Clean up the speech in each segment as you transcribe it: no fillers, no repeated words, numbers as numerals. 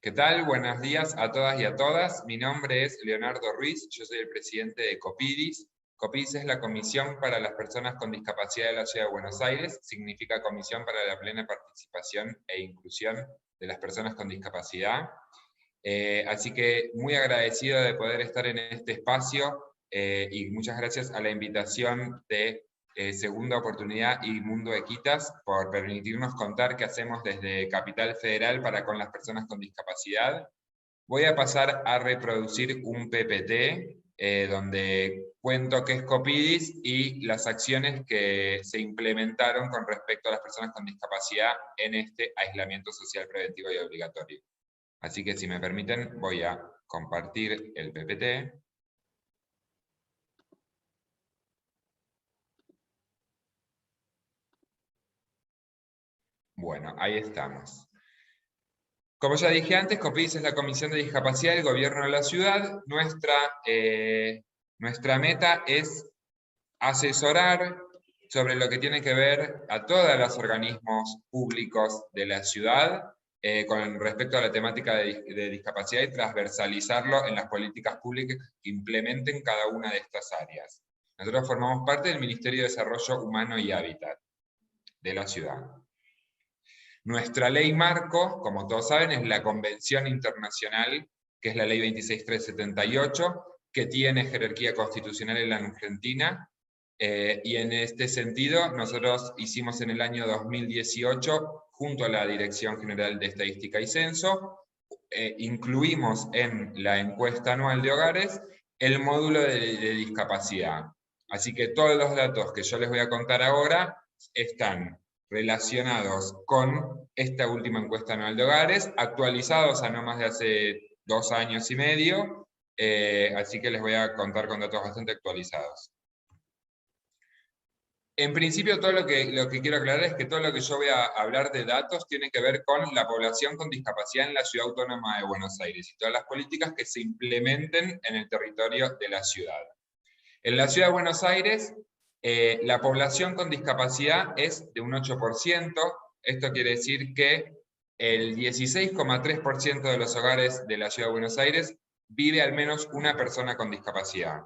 ¿Qué tal? Buenos días a todas y a todas. Mi nombre es Leonardo Ruiz, yo soy el presidente de Copidis. Copidis es la Comisión para las Personas con Discapacidad de la Ciudad de Buenos Aires, significa Comisión para la Plena Participación e Inclusión de las Personas con Discapacidad. Así que muy agradecido de poder estar en este espacio y muchas gracias a la invitación de Segunda Oportunidad y Mundo Equitas por permitirnos contar qué hacemos desde Capital Federal para con las personas con discapacidad. Voy a pasar a reproducir un PPT donde cuento qué es Copidis y las acciones que se implementaron con respecto a las personas con discapacidad en este aislamiento social preventivo y obligatorio. Así que si me permiten voy a compartir el PPT. Bueno, ahí estamos. Como ya dije antes, Copidis es la Comisión de Discapacidad del Gobierno de la Ciudad. Nuestra meta es asesorar sobre lo que tiene que ver a todos los organismos públicos de la ciudad con respecto a la temática de discapacidad y transversalizarlo en las políticas públicas que implementen cada una de estas áreas. Nosotros formamos parte del Ministerio de Desarrollo Humano y Hábitat de la ciudad. Nuestra ley marco, como todos saben, es la Convención Internacional, que es la Ley 26378, que tiene jerarquía constitucional en la Argentina, y en este sentido nosotros hicimos en el año 2018, junto a la Dirección General de Estadística y Censo, incluimos en la encuesta anual de hogares el módulo de discapacidad. Así que todos los datos que yo les voy a contar ahora están relacionados con esta última encuesta anual de hogares, actualizados a no más de hace 2 años y medio, así que les voy a contar con datos bastante actualizados. En principio, lo que quiero aclarar es que todo lo que yo voy a hablar de datos tiene que ver con la población con discapacidad en la Ciudad Autónoma de Buenos Aires y todas las políticas que se implementen en el territorio de la ciudad. En la Ciudad de Buenos Aires, la población con discapacidad es de un 8%, esto quiere decir que el 16,3% de los hogares de la Ciudad de Buenos Aires vive al menos una persona con discapacidad.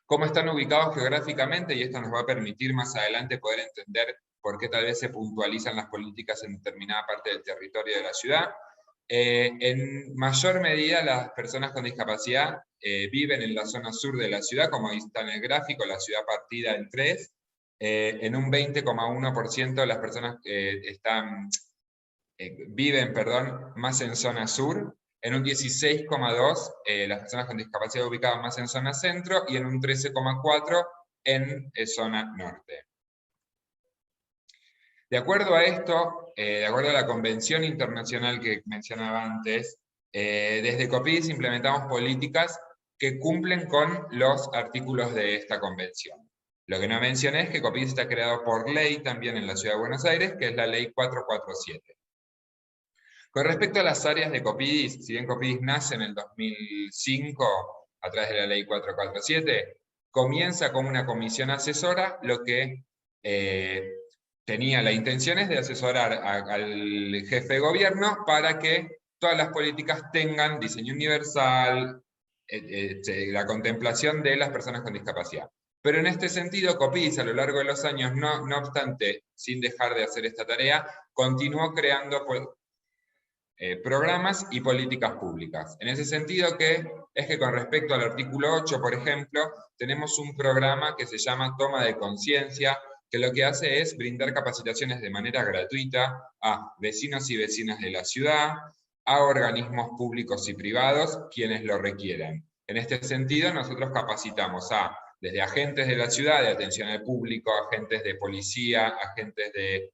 Cómo están ubicados geográficamente, y esto nos va a permitir más adelante poder entender por qué tal vez se puntualizan las políticas en determinada parte del territorio de la ciudad. En mayor medida las personas con discapacidad viven en la zona sur de la ciudad, como está en el gráfico, la ciudad partida en 3, en un 20,1% las personas viven más en zona sur, en un 16,2% las personas con discapacidad ubicadas más en zona centro y en un 13,4% en zona norte. De acuerdo a esto, de acuerdo a la convención internacional que mencionaba antes, desde Copidis implementamos políticas que cumplen con los artículos de esta convención. Lo que no mencioné es que Copidis está creado por ley también en la Ciudad de Buenos Aires, que es la ley 447. Con respecto a las áreas de Copidis, si bien Copidis nace en el 2005 a través de la ley 447, comienza como una comisión asesora, lo que tenía la intención es de asesorar al jefe de gobierno para que todas las políticas tengan diseño universal, la contemplación de las personas con discapacidad. Pero en este sentido, Copidis a lo largo de los años, no obstante, sin dejar de hacer esta tarea, continuó creando programas y políticas públicas. En ese sentido es que con respecto al artículo 8, por ejemplo, tenemos un programa que se llama Toma de Conciencia, que lo que hace es brindar capacitaciones de manera gratuita a vecinos y vecinas de la ciudad, a organismos públicos y privados, quienes lo requieran. En este sentido, nosotros capacitamos desde agentes de la ciudad, de atención al público, agentes de policía, agentes de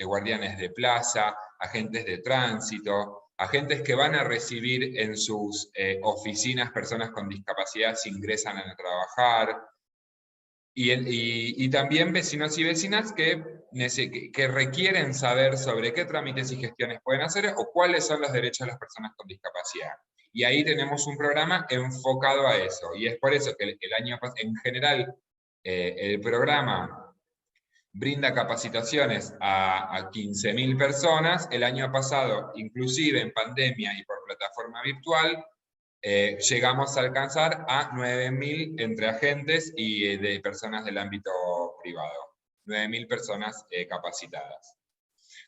guardianes de plaza, agentes de tránsito, agentes que van a recibir en sus oficinas personas con discapacidad si ingresan a trabajar, y también vecinos y vecinas que requieren saber sobre qué trámites y gestiones pueden hacer o cuáles son los derechos de las personas con discapacidad. Y ahí tenemos un programa enfocado a eso, y es por eso que el año pasado, en general, el programa brinda capacitaciones a 15.000 personas. El año pasado, inclusive en pandemia y por plataforma virtual, llegamos a alcanzar a 9.000 entre agentes y de personas del ámbito privado. 9.000 personas capacitadas.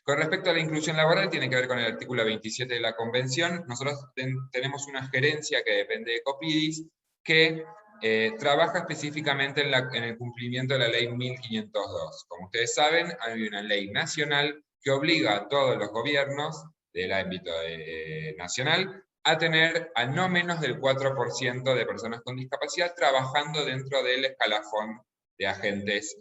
Con respecto a la inclusión laboral, tiene que ver con el artículo 27 de la Convención. Nosotros tenemos una gerencia que depende de Copidis, que trabaja específicamente en el cumplimiento de la ley 1502. Como ustedes saben, hay una ley nacional que obliga a todos los gobiernos del ámbito nacional a tener a no menos del 4% de personas con discapacidad trabajando dentro del escalafón de agentes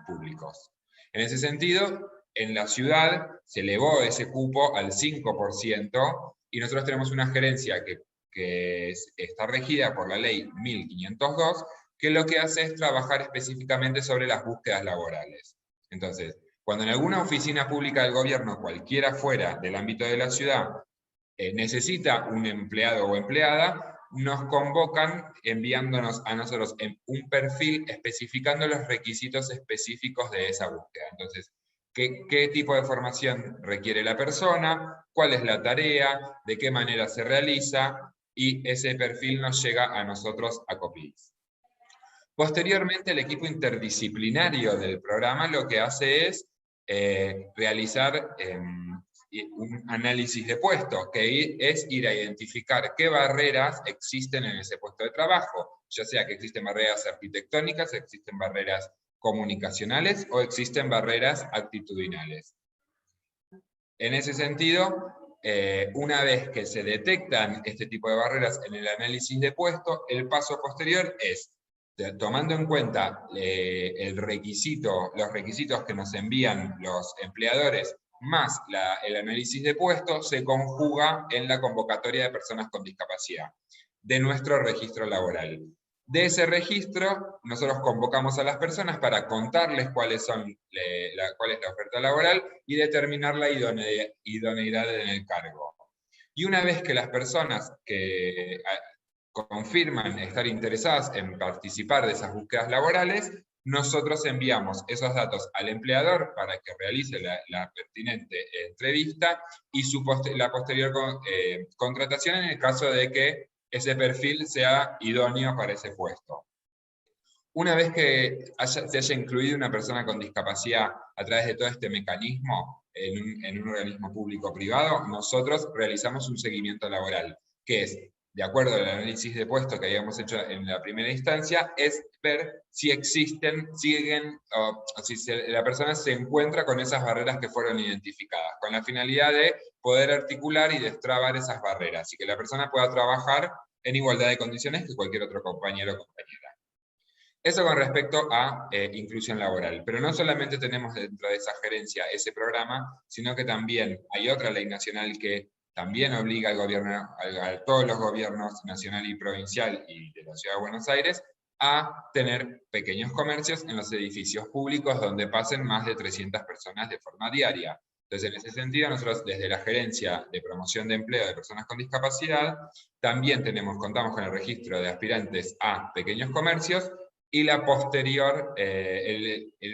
públicos. En ese sentido, en la ciudad se elevó ese cupo al 5% y nosotros tenemos una gerencia que está regida por la ley 1502, que lo que hace es trabajar específicamente sobre las búsquedas laborales. Entonces, cuando en alguna oficina pública del gobierno, cualquiera fuera del ámbito de la ciudad, necesita un empleado o empleada, nos convocan enviándonos a nosotros un perfil especificando los requisitos específicos de esa búsqueda. Entonces, ¿qué tipo de formación requiere la persona? ¿Cuál es la tarea? ¿De qué manera se realiza? Y ese perfil nos llega a nosotros a Copidis. Posteriormente, el equipo interdisciplinario del programa lo que hace es realizar un análisis de puesto, que es ir a identificar qué barreras existen en ese puesto de trabajo, ya sea que existen barreras arquitectónicas, existen barreras comunicacionales o existen barreras actitudinales. En ese sentido, una vez que se detectan este tipo de barreras en el análisis de puesto, el paso posterior es, tomando en cuenta los requisitos que nos envían los empleadores, más el análisis de puesto, se conjuga en la convocatoria de personas con discapacidad de nuestro registro laboral. De ese registro, nosotros convocamos a las personas para contarles cuál es la oferta laboral y determinar la idoneidad en el cargo. Y una vez que las personas que confirman estar interesadas en participar de esas búsquedas laborales, nosotros enviamos esos datos al empleador para que realice la pertinente entrevista y la posterior contratación en el caso de que ese perfil sea idóneo para ese puesto. Una vez que se haya incluido una persona con discapacidad a través de todo este mecanismo en un organismo público o privado, nosotros realizamos un seguimiento laboral, que es, de acuerdo al análisis de puesto que habíamos hecho en la primera instancia, es ver si la persona se encuentra con esas barreras que fueron identificadas, con la finalidad de poder articular y destrabar esas barreras, y que la persona pueda trabajar en igualdad de condiciones que cualquier otro compañero o compañera. Eso con respecto a inclusión laboral. Pero no solamente tenemos dentro de esa gerencia ese programa, sino que también hay otra ley nacional que también obliga al gobierno, a todos los gobiernos nacional y provincial y de la Ciudad de Buenos Aires a tener pequeños comercios en los edificios públicos donde pasen más de 300 personas de forma diaria. Entonces, en ese sentido, nosotros desde la Gerencia de Promoción de Empleo de Personas con Discapacidad, también contamos con el registro de aspirantes a pequeños comercios y el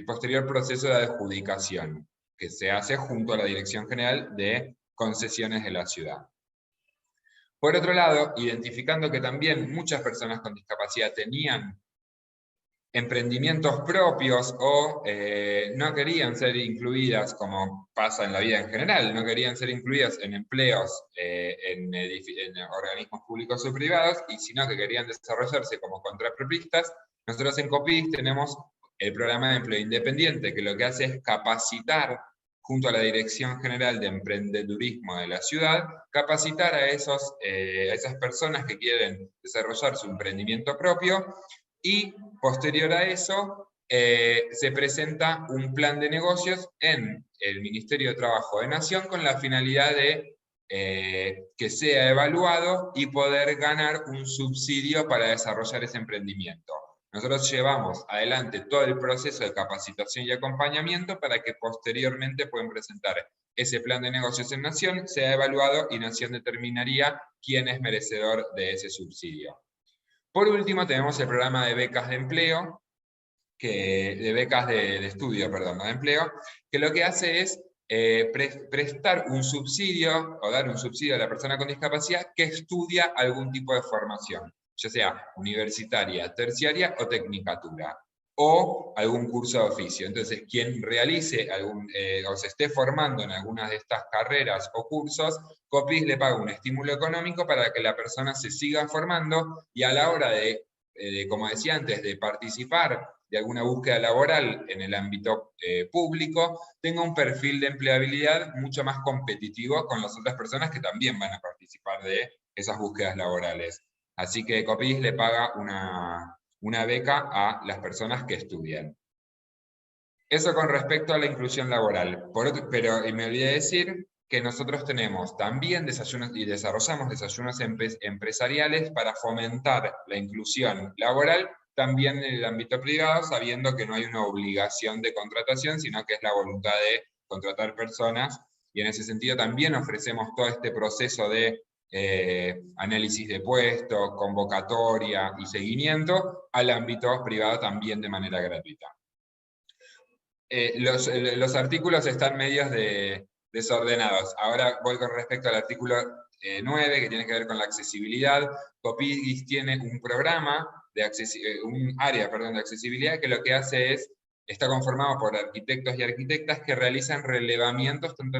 posterior proceso de adjudicación, que se hace junto a la Dirección General de Concesiones de la ciudad. Por otro lado, identificando que también muchas personas con discapacidad tenían emprendimientos propios o no querían ser incluidas, como pasa en la vida en general, no querían ser incluidas en empleos en organismos públicos o privados, y sino que querían desarrollarse como contrapropistas, nosotros en Copidis tenemos el programa de empleo independiente, que lo que hace es capacitar, junto a la Dirección General de Emprendedurismo de la ciudad, capacitar a esas personas que quieren desarrollar su emprendimiento propio, y posterior a eso se presenta un plan de negocios en el Ministerio de Trabajo de Nación con la finalidad de que sea evaluado y poder ganar un subsidio para desarrollar ese emprendimiento. Nosotros llevamos adelante todo el proceso de capacitación y acompañamiento para que posteriormente puedan presentar ese plan de negocios en Nación, sea evaluado y Nación determinaría quién es merecedor de ese subsidio. Por último, tenemos el programa de becas de empleo, de becas de estudio, perdón, no de empleo, que lo que hace es prestar un subsidio o dar un subsidio a la persona con discapacidad que estudia algún tipo de formación, ya sea universitaria, terciaria o tecnicatura, o algún curso de oficio. Entonces, quien realice o se esté formando en algunas de estas carreras o cursos, COPIS le paga un estímulo económico para que la persona se siga formando y a la hora de como decía antes, de participar de alguna búsqueda laboral en el ámbito público, tenga un perfil de empleabilidad mucho más competitivo con las otras personas que también van a participar de esas búsquedas laborales. Así que COPIS le paga una beca a las personas que estudian. Eso con respecto a la inclusión laboral. Pero me olvidé de decir que nosotros tenemos también desayunos y desarrollamos desayunos empresariales para fomentar la inclusión laboral también en el ámbito privado, sabiendo que no hay una obligación de contratación, sino que es la voluntad de contratar personas. Y en ese sentido también ofrecemos todo este proceso de análisis de puestos, convocatoria y seguimiento al ámbito privado también de manera gratuita. Los artículos están medios desordenados. Ahora voy con respecto al artículo 9, que tiene que ver con la accesibilidad. COPIS tiene un programa, un área, perdón, de accesibilidad, que lo que hace es, está conformado por arquitectos y arquitectas que realizan relevamientos tanto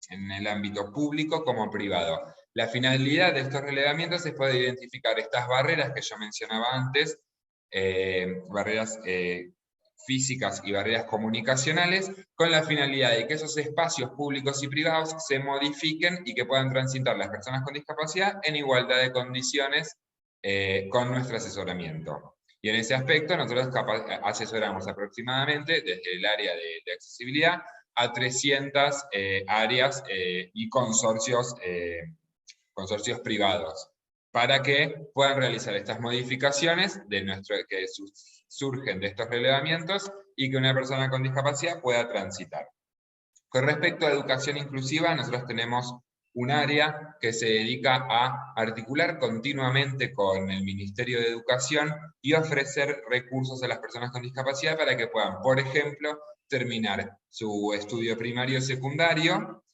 en el ámbito público como privado. La finalidad de estos relevamientos es poder identificar estas barreras que yo mencionaba antes, barreras físicas y barreras comunicacionales, con la finalidad de que esos espacios públicos y privados se modifiquen y que puedan transitar las personas con discapacidad en igualdad de condiciones con nuestro asesoramiento. Y en ese aspecto nosotros asesoramos aproximadamente desde el área de accesibilidad a 300 áreas y consorcios privados, para que puedan realizar estas modificaciones que surgen de estos relevamientos y que una persona con discapacidad pueda transitar. Con respecto a educación inclusiva, nosotros tenemos un área que se dedica a articular continuamente con el Ministerio de Educación y ofrecer recursos a las personas con discapacidad para que puedan, por ejemplo, terminar su estudio primario y secundario.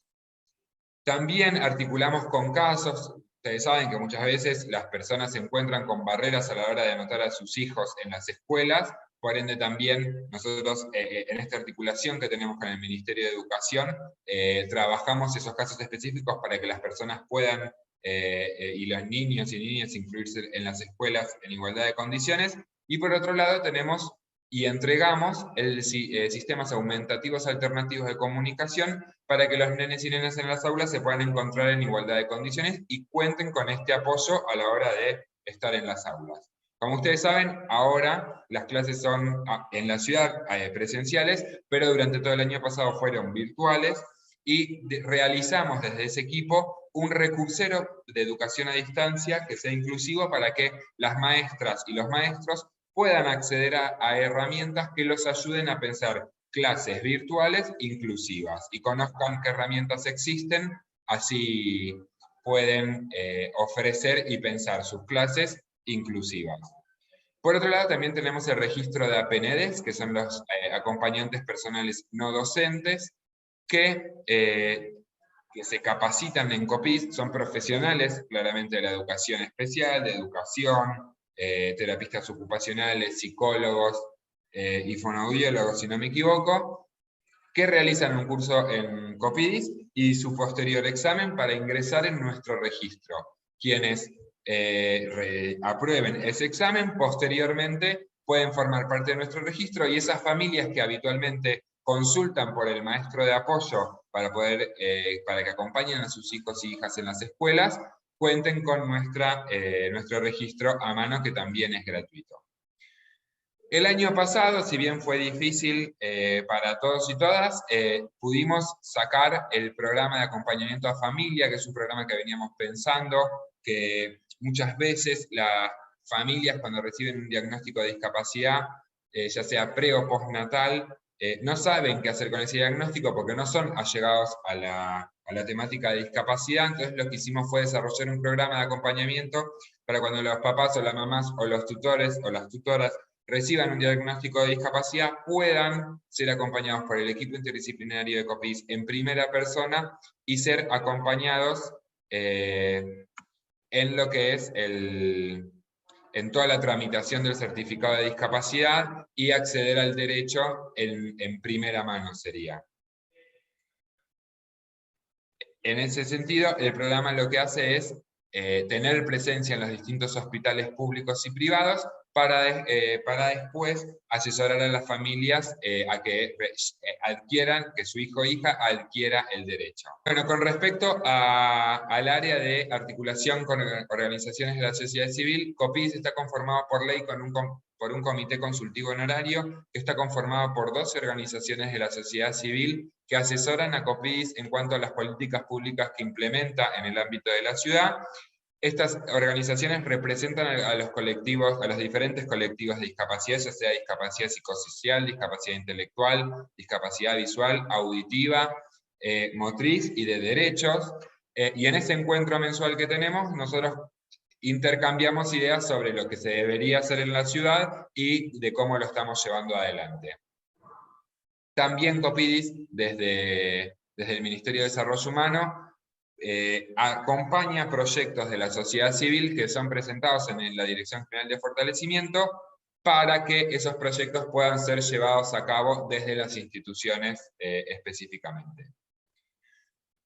También articulamos con casos. Ustedes saben que muchas veces las personas se encuentran con barreras a la hora de anotar a sus hijos en las escuelas, por ende también nosotros en esta articulación que tenemos con el Ministerio de Educación, trabajamos esos casos específicos para que las personas puedan, y los niños y niñas, incluirse en las escuelas en igualdad de condiciones. Y por otro lado tenemos y entregamos sistemas aumentativos alternativos de comunicación para que los nenes y nenas en las aulas se puedan encontrar en igualdad de condiciones y cuenten con este apoyo a la hora de estar en las aulas. Como ustedes saben, ahora las clases son en la ciudad presenciales, pero durante todo el año pasado fueron virtuales y realizamos desde ese equipo un recursero de educación a distancia que sea inclusivo para que las maestras y los maestros puedan acceder a herramientas que los ayuden a pensar clases virtuales inclusivas y conozcan qué herramientas existen, así pueden ofrecer y pensar sus clases inclusivas. Por otro lado, también tenemos el registro de APNDs, que son los acompañantes personales no docentes, que se capacitan en COPIS, son profesionales claramente de la educación especial, de educación, terapistas ocupacionales, psicólogos y fonoaudiólogos, si no me equivoco, que realizan un curso en COPIS y su posterior examen para ingresar en nuestro registro. Quienes aprueben ese examen, posteriormente pueden formar parte de nuestro registro y esas familias que habitualmente consultan por el maestro de apoyo para que acompañen a sus hijos y hijas en las escuelas, cuenten con nuestro registro a mano, que también es gratuito. El año pasado, si bien fue difícil para todos y todas, pudimos sacar el programa de acompañamiento a familia, que es un programa que veníamos pensando, que muchas veces las familias cuando reciben un diagnóstico de discapacidad, ya sea pre o postnatal, no saben qué hacer con ese diagnóstico porque no son allegados a la temática de discapacidad. Entonces lo que hicimos fue desarrollar un programa de acompañamiento para cuando los papás o las mamás o los tutores o las tutoras reciban un diagnóstico de discapacidad, puedan ser acompañados por el equipo interdisciplinario de COPIDIS en primera persona y ser acompañados en lo que es en toda la tramitación del certificado de discapacidad y acceder al derecho en primera mano sería. En ese sentido, el programa lo que hace es tener presencia en los distintos hospitales públicos y privados para después asesorar a las familias a que adquieran, que su hijo o hija adquiera el derecho. Bueno, con respecto al área de articulación con organizaciones de la sociedad civil, COPIDIS está conformado por ley por un comité consultivo honorario que está conformado por 12 organizaciones de la sociedad civil que asesoran a COPIDIS en cuanto a las políticas públicas que implementa en el ámbito de la ciudad. Estas organizaciones representan a los colectivos, a los diferentes colectivos de discapacidad, ya sea discapacidad psicosocial, discapacidad intelectual, discapacidad visual, auditiva, motriz y de derechos. Y en ese encuentro mensual que tenemos, nosotros intercambiamos ideas sobre lo que se debería hacer en la ciudad y de cómo lo estamos llevando adelante. También COPIDIS, desde el Ministerio de Desarrollo Humano, acompaña proyectos de la sociedad civil que son presentados en la Dirección General de Fortalecimiento para que esos proyectos puedan ser llevados a cabo desde las instituciones específicamente.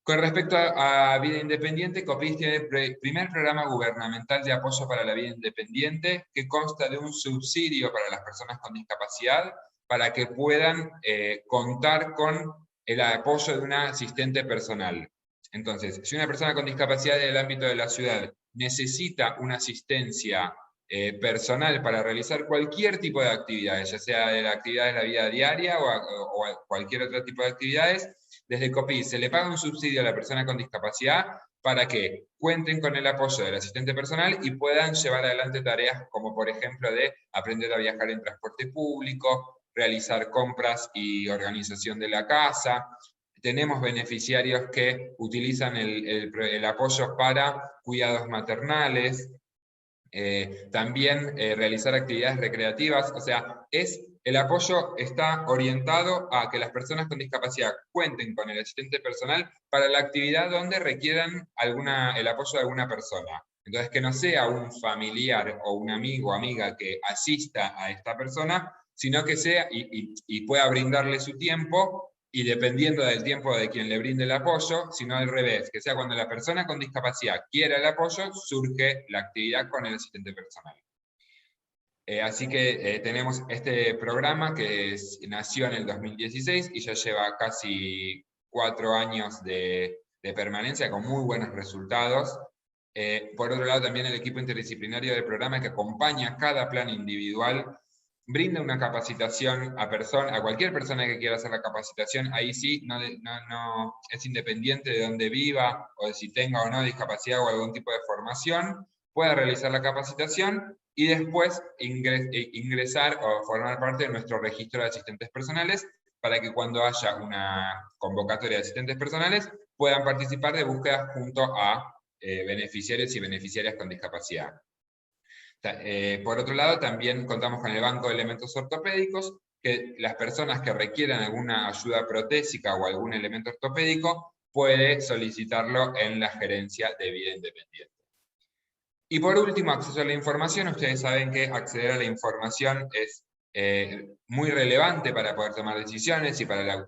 Con respecto a vida independiente, COPIDIS tiene el primer programa gubernamental de apoyo para la vida independiente que consta de un subsidio para las personas con discapacidad para que puedan contar con el apoyo de una asistente personal. Entonces, si una persona con discapacidad en el ámbito de la ciudad necesita una asistencia personal para realizar cualquier tipo de actividades, ya sea de la actividad de la vida diaria o cualquier otro tipo de actividades, desde COPIDIS se le paga un subsidio a la persona con discapacidad para que cuenten con el apoyo del asistente personal y puedan llevar adelante tareas como por ejemplo de aprender a viajar en transporte público, realizar compras y organización de la casa. Tenemos beneficiarios que utilizan el apoyo para cuidados maternales, también realizar actividades recreativas, o sea, el apoyo está orientado a que las personas con discapacidad cuenten con el asistente personal para la actividad donde requieran el apoyo de alguna persona. Entonces, que no sea un familiar o un amigo o amiga que asista a esta persona, sino que sea y pueda brindarle su tiempo, y dependiendo del tiempo de quien le brinde el apoyo, sino al revés, que sea cuando la persona con discapacidad quiera el apoyo, surge la actividad con el asistente personal. Así que tenemos este programa que nació en el 2016 y ya lleva casi 4 años de permanencia con muy buenos resultados. Por otro lado, también el equipo interdisciplinario del programa que acompaña cada plan individual brinda una capacitación a cualquier persona que quiera hacer la capacitación. Ahí sí, no es independiente de dónde viva o de si tenga o no discapacidad o algún tipo de formación, pueda realizar la capacitación y después ingresar o formar parte de nuestro registro de asistentes personales para que cuando haya una convocatoria de asistentes personales puedan participar de búsquedas junto a beneficiarios y beneficiarias con discapacidad. Por otro lado, también contamos con el banco de elementos ortopédicos, que las personas que requieran alguna ayuda protésica o algún elemento ortopédico puede solicitarlo en la gerencia de vida independiente. Y por último, acceso a la información. Ustedes saben que acceder a la información es muy relevante para poder tomar decisiones y para la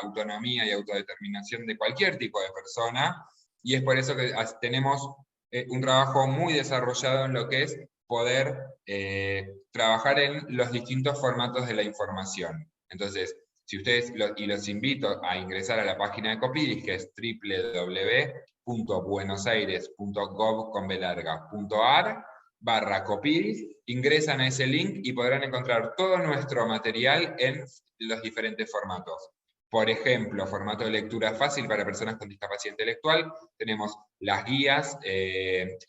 autonomía y autodeterminación de cualquier tipo de persona, y es por eso que tenemos un trabajo muy desarrollado en lo que es poder trabajar en los distintos formatos de la información. Entonces, si ustedes, los invito a ingresar a la página de COPIDIS, que es www.buenosaires.gov.ar/COPIDIS, ingresan a ese link y podrán encontrar todo nuestro material en los diferentes formatos. Por ejemplo, formato de lectura fácil para personas con discapacidad intelectual, tenemos las guías,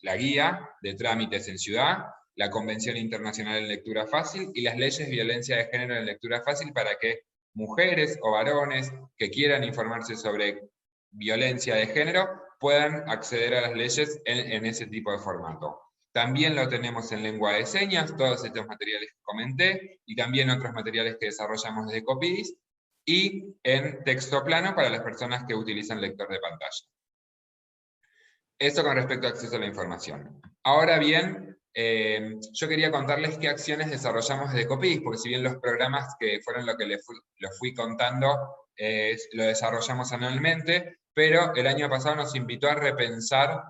la guía de trámites en ciudad, la Convención Internacional en Lectura Fácil y las leyes de violencia de género en lectura fácil para que mujeres o varones que quieran informarse sobre violencia de género puedan acceder a las leyes en ese tipo de formato. También lo tenemos en lengua de señas, todos estos materiales que comenté, y también otros materiales que desarrollamos desde Copidis, y en texto plano para las personas que utilizan lector de pantalla. Esto con respecto a acceso a la información. Ahora bien, yo quería contarles qué acciones desarrollamos desde Copidis, porque si bien los programas que fueron lo que los fui contando, lo desarrollamos anualmente, pero el año pasado nos invitó a repensar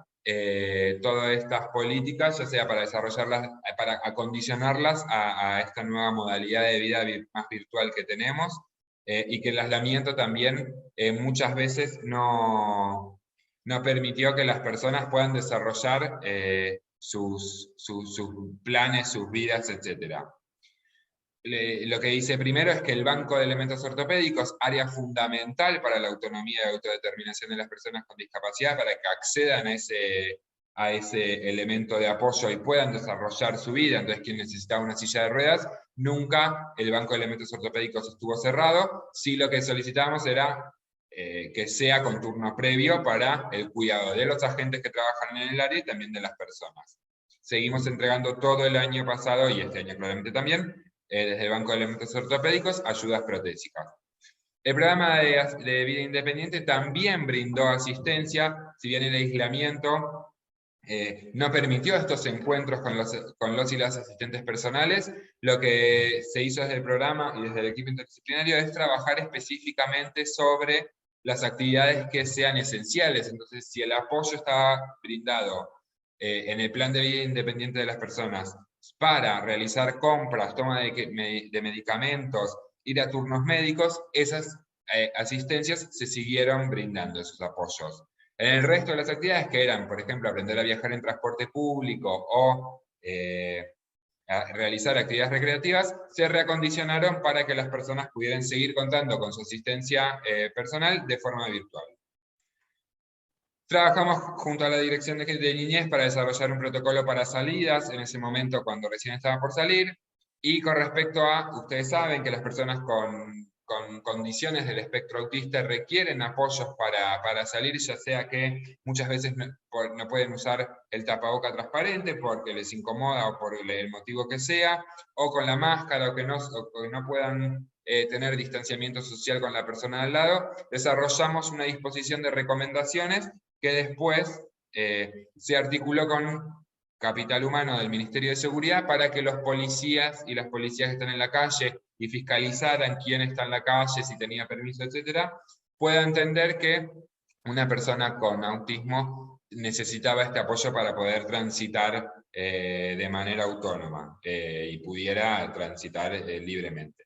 todas estas políticas, ya sea para desarrollarlas, para acondicionarlas a esta nueva modalidad de vida más virtual que tenemos, y que el aislamiento también muchas veces no permitió que las personas puedan desarrollar sus planes, sus vidas, etc. Lo que dice primero es que el banco de elementos ortopédicos, área fundamental para la autonomía y autodeterminación de las personas con discapacidad, para que accedan a ese elemento de apoyo y puedan desarrollar su vida. Entonces, quien necesitaba una silla de ruedas, nunca el banco de elementos ortopédicos estuvo cerrado. Sí, lo que solicitábamos era que sea con turno previo para el cuidado de los agentes que trabajan en el área y también de las personas. Seguimos entregando todo el año pasado, y este año claramente también, desde el Banco de Elementos Ortopédicos, ayudas protésicas. El programa de vida independiente también brindó asistencia, si bien el aislamiento no permitió estos encuentros con los y las asistentes personales. Lo que se hizo desde el programa y desde el equipo interdisciplinario es trabajar específicamente sobre las actividades que sean esenciales. Entonces, si el apoyo estaba brindado en el plan de vida independiente de las personas para realizar compras, toma de medicamentos, ir a turnos médicos, esas asistencias se siguieron brindando, esos apoyos. En el resto de las actividades, que eran, por ejemplo, aprender a viajar en transporte público o a realizar actividades recreativas, se reacondicionaron para que las personas pudieran seguir contando con su asistencia personal de forma virtual. Trabajamos junto a la Dirección de Niñez para desarrollar un protocolo para salidas, en ese momento cuando recién estaba por salir, y con respecto a, ustedes saben que las personas con condiciones del espectro autista requieren apoyos para salir, ya sea que muchas veces no pueden usar el tapaboca transparente porque les incomoda o por el motivo que sea, o con la máscara, o que no puedan tener distanciamiento social con la persona al lado. Desarrollamos una disposición de recomendaciones que después se articuló con capital humano del Ministerio de Seguridad para que los policías y las policías que están en la calle y fiscalizaran quién está en la calle, si tenía permiso, etcétera, pueda entender que una persona con autismo necesitaba este apoyo para poder transitar de manera autónoma y pudiera transitar libremente.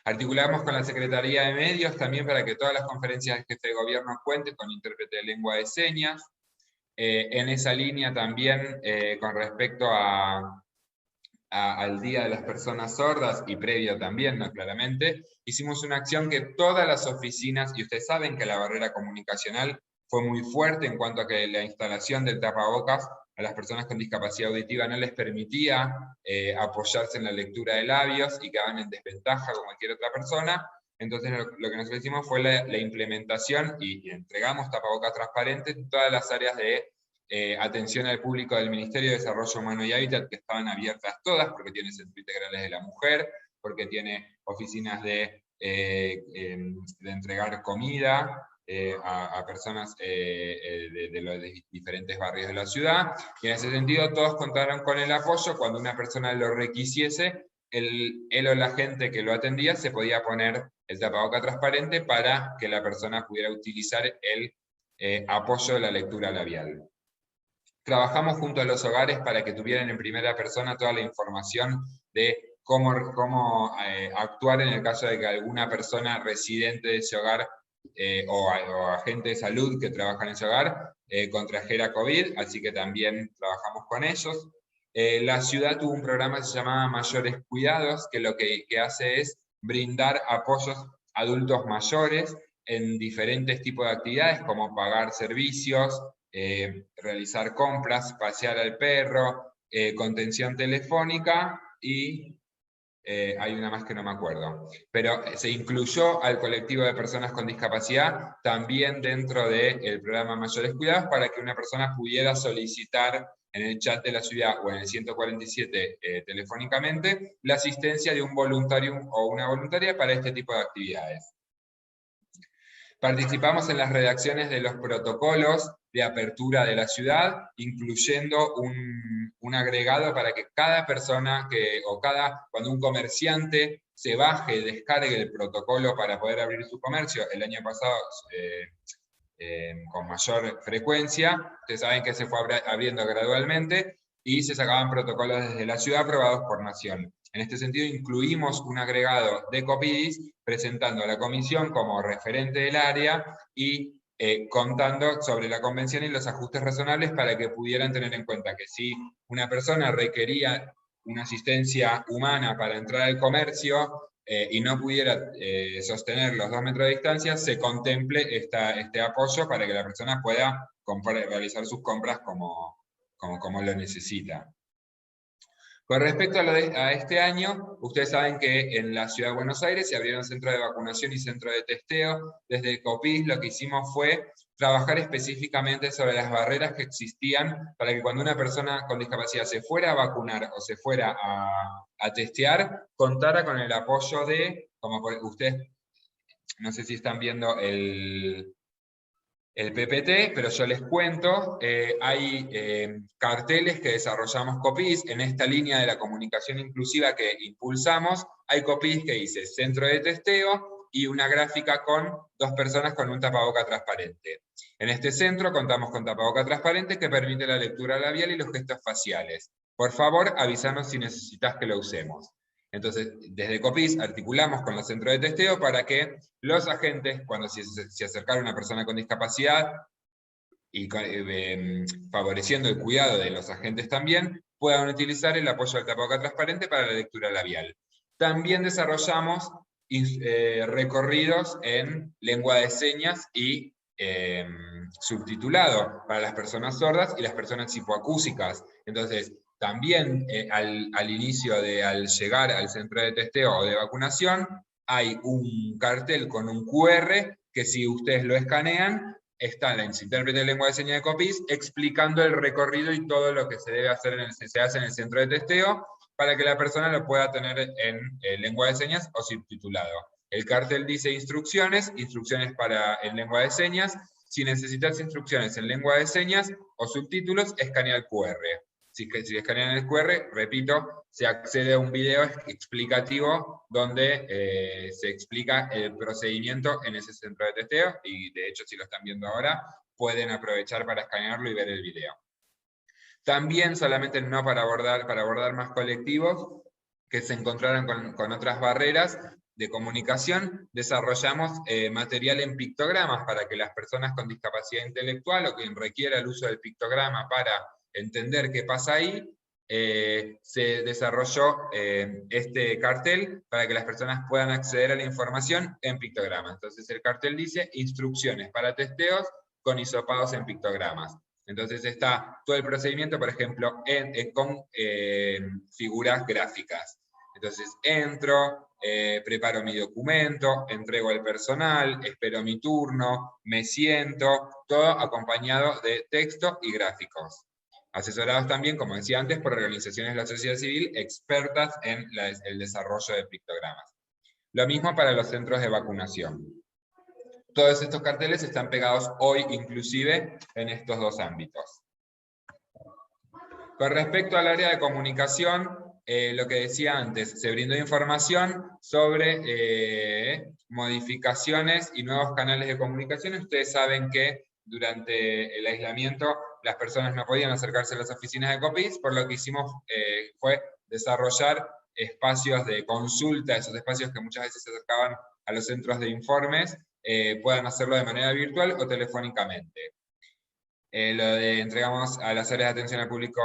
Articulamos con la Secretaría de Medios también para que todas las conferencias del jefe de gobierno cuenten con intérprete de lengua de señas. En esa línea también, con respecto al Día de las Personas Sordas, y previo también, ¿no? Claramente, hicimos una acción que todas las oficinas, y ustedes saben que la barrera comunicacional fue muy fuerte en cuanto a que la instalación del tapabocas a las personas con discapacidad auditiva no les permitía apoyarse en la lectura de labios y quedaban en desventaja como cualquier otra persona. Entonces lo que nosotros hicimos fue la implementación y entregamos tapabocas transparentes en todas las áreas de atención al público del Ministerio de Desarrollo Humano y Hábitat, que estaban abiertas todas, porque tiene centros integrales de la mujer, porque tiene oficinas de entregar comida a personas de los diferentes barrios de la ciudad, y en ese sentido todos contaron con el apoyo. Cuando una persona lo requisiese, él o la gente que lo atendía se podía poner el tapaboca transparente para que la persona pudiera utilizar el apoyo de la lectura labial. Trabajamos junto a los hogares para que tuvieran en primera persona toda la información de cómo actuar en el caso de que alguna persona residente de ese hogar o agente de salud que trabaja en ese hogar contrajera COVID, así que también trabajamos con ellos. La ciudad tuvo un programa que se llamaba Mayores Cuidados, que lo que hace es brindar apoyos a adultos mayores en diferentes tipos de actividades, como pagar servicios, realizar compras, pasear al perro, contención telefónica y hay una más que no me acuerdo. Pero se incluyó al colectivo de personas con discapacidad también dentro del programa Mayores Cuidados para que una persona pudiera solicitar en el chat de la ciudad o en el 147 telefónicamente, la asistencia de un voluntario o una voluntaria para este tipo de actividades. Participamos en las redacciones de los protocolos de apertura de la ciudad, incluyendo un agregado para que cada persona cuando un comerciante se baje, descargue el protocolo para poder abrir su comercio. El año pasado, con mayor frecuencia, ustedes saben que se fue abriendo gradualmente, y se sacaban protocolos desde la ciudad aprobados por Nación. En este sentido, incluimos un agregado de Copidis presentando a la comisión como referente del área y contando sobre la convención y los ajustes razonables para que pudieran tener en cuenta que si una persona requería una asistencia humana para entrar al comercio y no pudiera sostener los 2 metros de distancia, se contemple este apoyo para que la persona pueda realizar sus compras como lo necesita. Con respecto a este año, ustedes saben que en la Ciudad de Buenos Aires se abrieron centros de vacunación y centros de testeo. Desde el COPIS lo que hicimos fue trabajar específicamente sobre las barreras que existían para que cuando una persona con discapacidad se fuera a vacunar o se fuera a testear, contara con el apoyo como ustedes, no sé si están viendo el PPT, pero yo les cuento, hay carteles que desarrollamos Copidis en esta línea de la comunicación inclusiva que impulsamos. Hay Copidis que dice centro de testeo y una gráfica con 2 personas con un tapaboca transparente. En este centro contamos con tapaboca transparente que permite la lectura labial y los gestos faciales. Por favor, avísanos si necesitas que lo usemos. Entonces, desde Copidis articulamos con los centros de testeo para que los agentes, cuando se acercara a una persona con discapacidad, y favoreciendo el cuidado de los agentes también, puedan utilizar el apoyo del tapaboca transparente para la lectura labial. También desarrollamos recorridos en lengua de señas y subtitulado para las personas sordas y las personas hipoacúsicas. Entonces, también al inicio al llegar al centro de testeo o de vacunación, hay un cartel con un QR que si ustedes lo escanean, está la intérprete de lengua de señas de Copidis explicando el recorrido y todo lo que se debe hacer se hace en el centro de testeo para que la persona lo pueda tener en lengua de señas o subtitulado. El cartel dice instrucciones en lengua de señas. Si necesitas instrucciones en lengua de señas o subtítulos, escanea el QR. Si escanean el QR, repito, se accede a un video explicativo donde se explica el procedimiento en ese centro de testeo, y de hecho si lo están viendo ahora, pueden aprovechar para escanearlo y ver el video. También, solamente no para abordar más colectivos que se encontraran con otras barreras de comunicación, desarrollamos material en pictogramas para que las personas con discapacidad intelectual o quien requiera el uso del pictograma para entender qué pasa ahí, se desarrolló este cartel para que las personas puedan acceder a la información en pictogramas. Entonces el cartel dice instrucciones para testeos con hisopados en pictogramas. Entonces está todo el procedimiento, por ejemplo, con figuras gráficas. Entonces entro, preparo mi documento, entrego al personal, espero mi turno, me siento, todo acompañado de texto y gráficos. Asesorados también, como decía antes, por organizaciones de la sociedad civil expertas en el desarrollo de pictogramas. Lo mismo para los centros de vacunación. Todos estos carteles están pegados hoy inclusive en estos 2 ámbitos. Con respecto al área de comunicación, lo que decía antes, se brindó información sobre modificaciones y nuevos canales de comunicación. Ustedes saben que durante el aislamiento las personas no podían acercarse a las oficinas de Copidis, por lo que hicimos fue desarrollar espacios de consulta, esos espacios que muchas veces se acercaban a los centros de informes, puedan hacerlo de manera virtual o telefónicamente. Lo de entregamos a las áreas de atención al público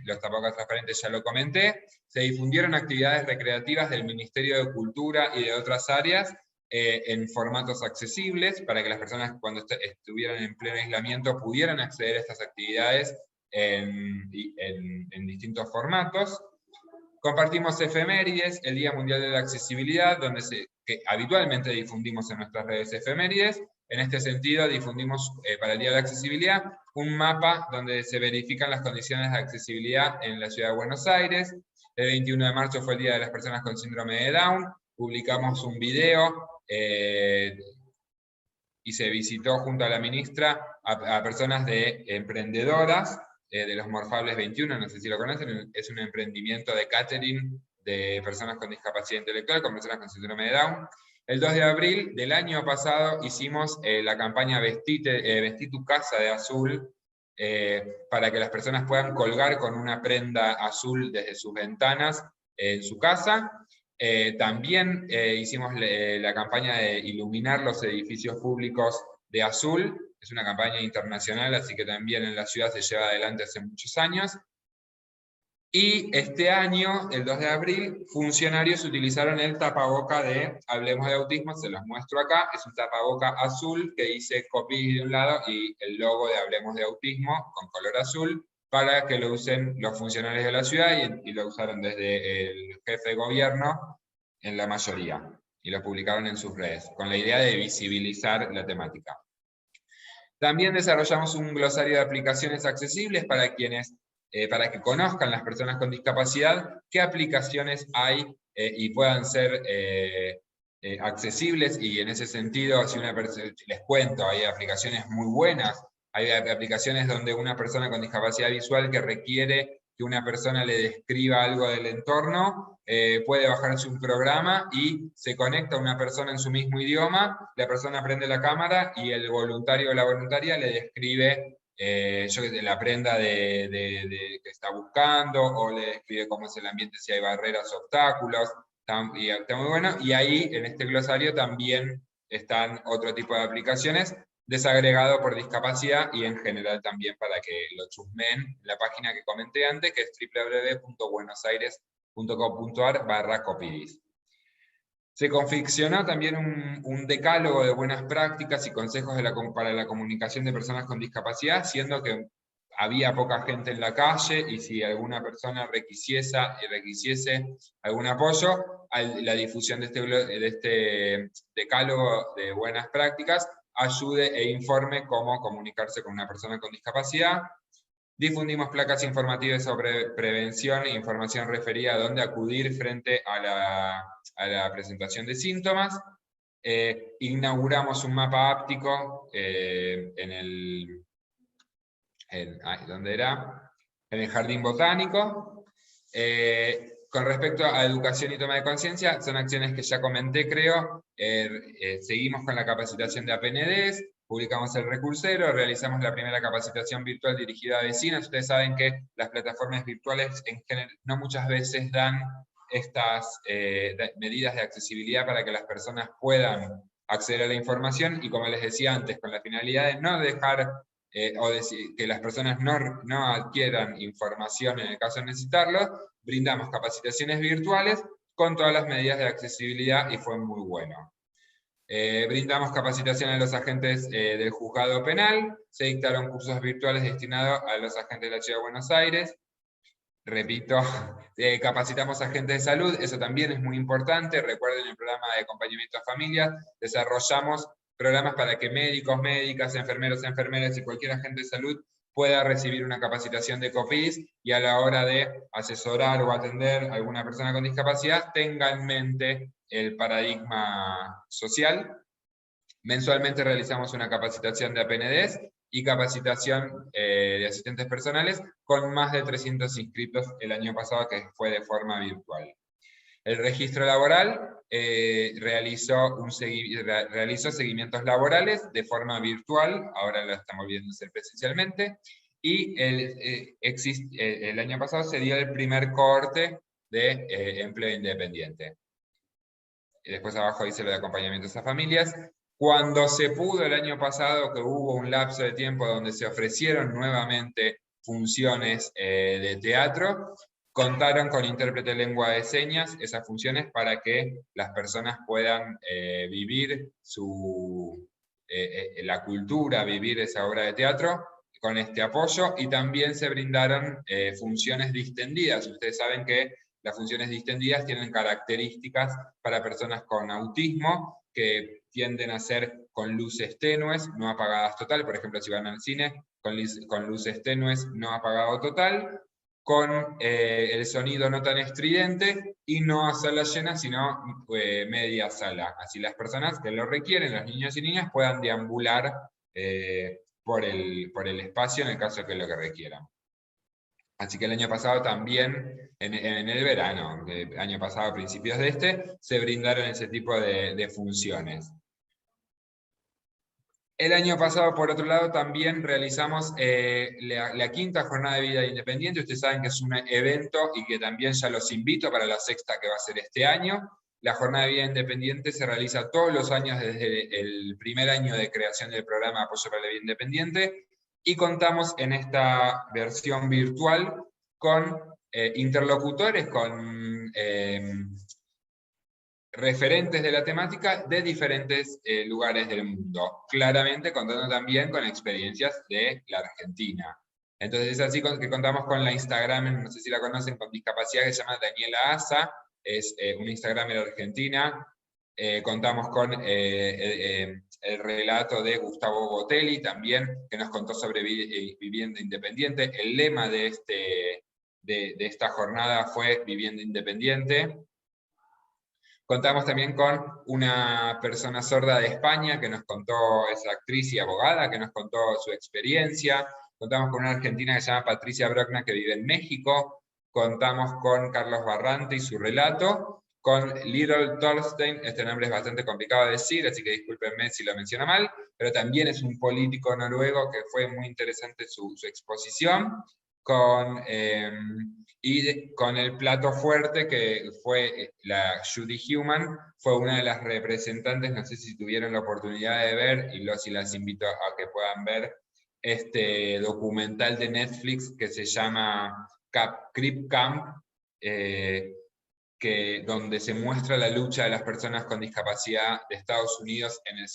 los tapabocas transparentes ya lo comenté. Se difundieron actividades recreativas del Ministerio de Cultura y de otras áreas en formatos accesibles para que las personas cuando estuvieran en pleno aislamiento pudieran acceder a estas actividades en distintos formatos. Compartimos efemérides, el Día Mundial de la Accesibilidad, que habitualmente difundimos en nuestras redes efemérides. En este sentido, difundimos para el Día de la Accesibilidad un mapa donde se verifican las condiciones de accesibilidad en la Ciudad de Buenos Aires. El 21 de marzo fue el Día de las Personas con Síndrome de Down. Publicamos un video y se visitó junto a la ministra a personas emprendedoras de los Morfables 21, no sé si lo conocen, es un emprendimiento de catering de personas con discapacidad intelectual, con personas con síndrome de Down. El 2 de abril del año pasado hicimos la campaña Vestí tu casa de azul, para que las personas puedan colgar con una prenda azul desde sus ventanas en su casa. También hicimos la campaña de iluminar los edificios públicos de azul. Es una campaña internacional, así que también en la ciudad se lleva adelante hace muchos años. Y este año, el 2 de abril, funcionarios utilizaron el tapaboca de Hablemos de Autismo, se los muestro acá, es un tapaboca azul que dice COPIDIS de un lado y el logo de Hablemos de Autismo con color azul, para que lo usen los funcionarios de la ciudad y lo usaron desde el jefe de gobierno en la mayoría, y lo publicaron en sus redes, con la idea de visibilizar la temática. También desarrollamos un glosario de aplicaciones accesibles para para que conozcan las personas con discapacidad qué aplicaciones hay y puedan ser accesibles, y en ese sentido, si les cuento, hay aplicaciones muy buenas, hay aplicaciones donde una persona con discapacidad visual que requiere que una persona le describa algo del entorno, puede bajarse un programa y se conecta a una persona en su mismo idioma, la persona prende la cámara y el voluntario o la voluntaria le describe la prenda que está buscando, o le describe cómo es el ambiente, si hay barreras, obstáculos, y está muy bueno. Y ahí, en este glosario, también están otro tipo de aplicaciones, desagregado por discapacidad y en general también para que lo chusmen la página que comenté antes, que es www.buenosaires.com.ar/copidis. Se confeccionó también un decálogo de buenas prácticas y consejos para la comunicación de personas con discapacidad, siendo que había poca gente en la calle, y si alguna persona requisiese algún apoyo, la difusión de este decálogo de buenas prácticas ayude e informe cómo comunicarse con una persona con discapacidad. Difundimos placas informativas sobre prevención e información referida a dónde acudir frente a la presentación de síntomas. Inauguramos un mapa áptico ¿dónde era? En el Jardín Botánico. Con respecto a educación y toma de conciencia, son acciones que ya comenté, creo. Seguimos con la capacitación de APNDs, publicamos el recursero, realizamos la primera capacitación virtual dirigida a vecinos. Ustedes saben que las plataformas virtuales en general no muchas veces dan estas medidas de accesibilidad para que las personas puedan acceder a la información, y como les decía antes, con la finalidad de no dejar o decir, que las personas no adquieran información en el caso de necesitarlo, brindamos capacitaciones virtuales con todas las medidas de accesibilidad y fue muy bueno. Brindamos capacitación a los agentes del juzgado penal, se dictaron cursos virtuales destinados a los agentes de la Ciudad de Buenos Aires. Repito, capacitamos a agentes de salud, eso también es muy importante. Recuerden el programa de acompañamiento a familias, desarrollamos programas para que médicos, médicas, enfermeros, enfermeras y cualquier agente de salud pueda recibir una capacitación de COPIDIS, y a la hora de asesorar o atender a alguna persona con discapacidad tenga en mente el paradigma social. Mensualmente realizamos una capacitación de APNDs y capacitación de asistentes personales, con más de 300 inscritos el año pasado, que fue de forma virtual. El registro laboral realizó seguimientos laborales de forma virtual, ahora lo estamos viendo hacer presencialmente, y el año pasado se dio el primer cohorte de empleo independiente. Y después abajo dice lo de acompañamientos a familias. Cuando se pudo el año pasado, que hubo un lapso de tiempo donde se ofrecieron nuevamente funciones de teatro, contaron con intérprete de lengua de señas esas funciones para que las personas puedan vivir la cultura, vivir esa obra de teatro con este apoyo, y también se brindaron funciones distendidas. Ustedes saben que las funciones distendidas tienen características para personas con autismo, que tienden a ser con luces tenues, no apagadas total, por ejemplo, si van al cine, con luces tenues, no apagado total, con el sonido no tan estridente, y no a sala llena, sino media sala. Así las personas que lo requieren, los niños y niñas, puedan deambular por el espacio en el caso que lo que requieran. Así que el año pasado también, en el verano, el año pasado, a principios de se brindaron ese tipo de funciones. El año pasado, por otro lado, también realizamos la quinta jornada de vida independiente. Ustedes saben que es un evento y que también ya los invito para la sexta que va a ser este año. La jornada de vida independiente se realiza todos los años desde el primer año de creación del programa de apoyo para la vida independiente, y contamos en esta versión virtual con interlocutores, con referentes de la temática de diferentes lugares del mundo, claramente contando también con experiencias de la Argentina. Entonces es así que contamos con la Instagramer, no sé si la conocen, con discapacidad, que se llama Daniela Asa, es una Instagramer argentina. Contamos con el relato de Gustavo Botelli también, que nos contó sobre vivienda independiente. El lema de esta jornada fue Vivienda Independiente. Contamos también con una persona sorda de España que nos contó, es actriz y abogada, que nos contó su experiencia. Contamos con una argentina que se llama Patricia Brockna, que vive en México. Contamos con Carlos Barrante y su relato. Con Little Thorstein, este nombre es bastante complicado de decir, así que discúlpenme si lo menciono mal, pero también es un político noruego que fue muy interesante su exposición. Y con el plato fuerte, que fue la Judy Heumann, fue una de las representantes, no sé si tuvieron la oportunidad de ver, y las invito a que puedan ver, este documental de Netflix que se llama Crip Camp, donde se muestra la lucha de las personas con discapacidad de Estados Unidos en el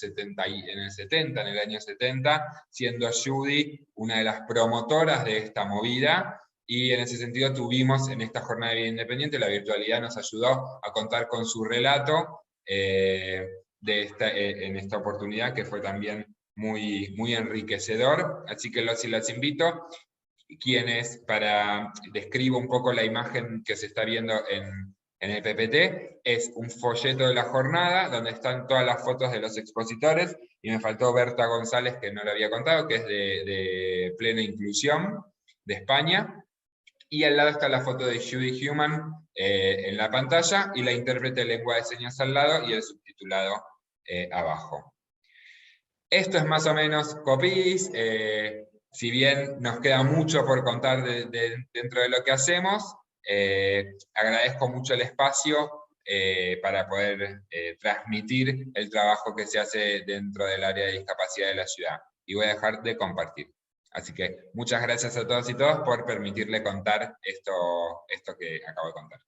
año 70, siendo Judy una de las promotoras de esta movida, y en ese sentido tuvimos en esta jornada de vida independiente, la virtualidad nos ayudó a contar con su relato en esta oportunidad, que fue también muy, muy enriquecedor. Así que los y las invito, quienes, describo un poco la imagen que se está viendo en el PPT, es un folleto de la jornada donde están todas las fotos de los expositores, y me faltó Berta González, que no lo había contado, que es de Plena Inclusión de España, y al lado está la foto de Judy Heumann en la pantalla, y la intérprete de lengua de señas al lado, y el subtitulado abajo. Esto es más o menos Copis. Si bien nos queda mucho por contar dentro de lo que hacemos, agradezco mucho el espacio para poder transmitir el trabajo que se hace dentro del área de discapacidad de la ciudad. Y voy a dejar de compartir. Así que muchas gracias a todos y todas por permitirle contar esto que acabo de contar.